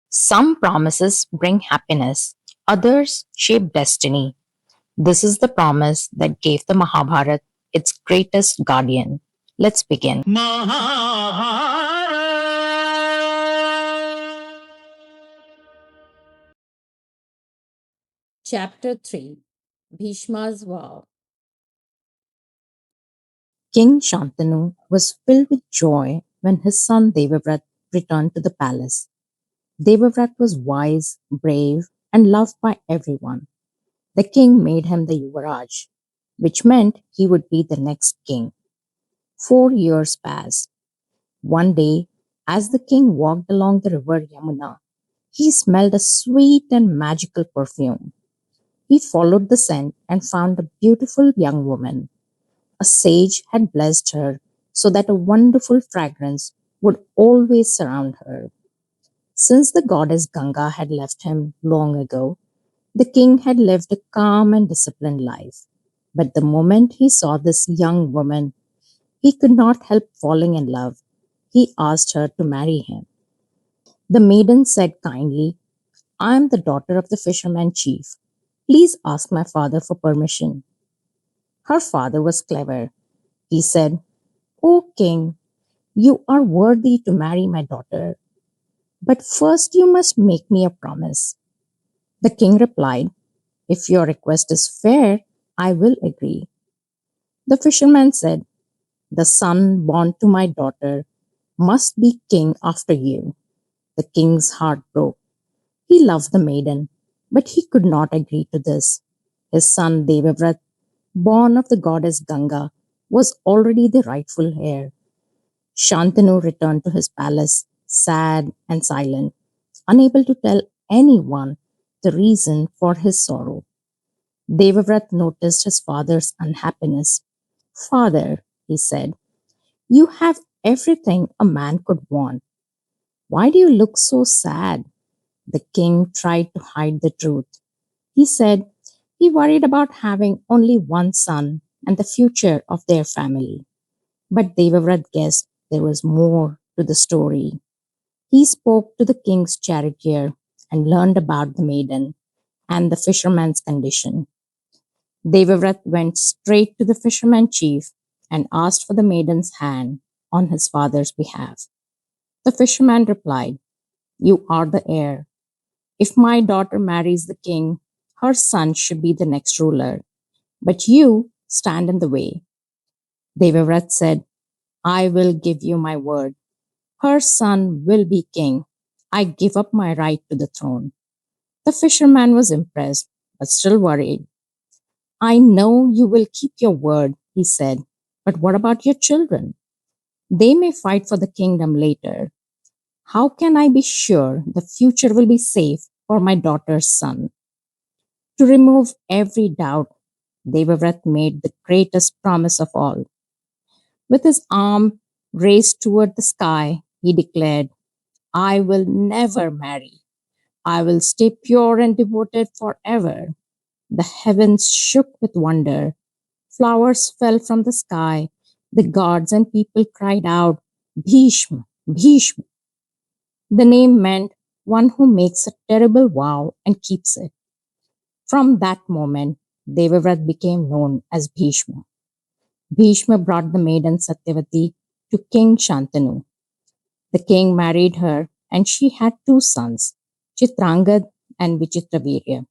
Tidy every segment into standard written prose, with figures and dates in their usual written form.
Some promises bring happiness, others shape destiny. This is the promise that gave the Mahabharat its greatest guardian. Let's begin. Chapter 3 Bhishma's Vow. King Shantanu was filled with joy when his son Devavrata returned to the palace. Devavrata was wise, brave, and loved by everyone. The king made him the Yuvaraj, which meant he would be the next king. 4 years passed. One day, as the king walked along the river Yamuna, he smelled a sweet and magical perfume. He followed the scent and found a beautiful young woman. A sage had blessed her so that a wonderful fragrance would always surround her. Since the goddess Ganga had left him long ago, the king had lived a calm and disciplined life. But the moment he saw this young woman, he could not help falling in love. He asked her to marry him. The maiden said kindly, I am the daughter of the fisherman chief. Please ask my father for permission. Her father was clever. He said, O king, you are worthy to marry my daughter, but first you must make me a promise. The king replied, If your request is fair, I will agree. The fisherman said, The son born to my daughter must be king after you. The king's heart broke. He loved the maiden, but he could not agree to this. His son Devavrata, born of the goddess Ganga, was already the rightful heir. Shantanu returned to his palace, sad and silent, unable to tell anyone the reason for his sorrow. Devavrata noticed his father's unhappiness. Father, he said, you have everything a man could want. Why do you look so sad? The king tried to hide the truth. He said he worried about having only one son and the future of their family. But Devavrata guessed there was more to the story. He spoke to the king's charioteer and learned about the maiden and the fisherman's condition. Devavrata went straight to the fisherman chief and asked for the maiden's hand on his father's behalf. The fisherman replied, You are the heir. If my daughter marries the king, her son should be the next ruler. But you stand in the way. Devavrata said, I will give you my word. Her son will be king. I give up my right to the throne. The fisherman was impressed, but still worried. I know you will keep your word, he said. But what about your children? They may fight for the kingdom later. How can I be sure the future will be safe for my daughter's son? To remove every doubt, Devavrata made the greatest promise of all. With his arm raised toward the sky, he declared, I will never marry. I will stay pure and devoted forever. The heavens shook with wonder. Flowers fell from the sky. The gods and people cried out, Bhishma, Bhishma. The name meant one who makes a terrible vow and keeps it. From that moment, Devavrata became known as Bhishma. Bhishma brought the maiden Satyavati to King Shantanu. The king married her and she had two sons, Chitrangad and Vichitravirya.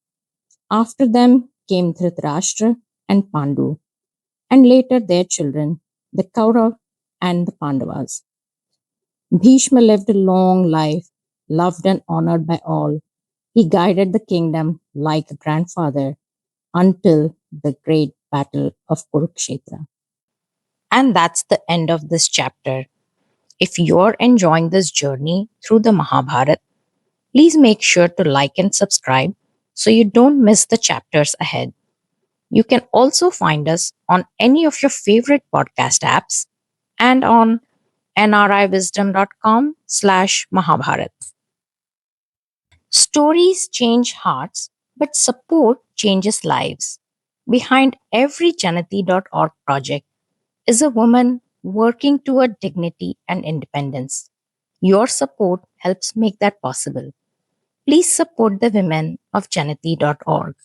After them came Dhritarashtra and Pandu, and later their children, the Kaurav and the Pandavas. Bhishma lived a long life, loved and honored by all. He guided the kingdom like a grandfather until the great battle of Kurukshetra. And that's the end of this chapter. If you're enjoying this journey through the Mahabharat, please make sure to like and subscribe so you don't miss the chapters ahead. You can also find us on any of your favorite podcast apps and on nriwisdom.com/Mahabharat. Stories change hearts, but support changes lives. Behind every Janati.org project is a woman working toward dignity and independence. Your support helps make that possible. Please support the women of Janati.org.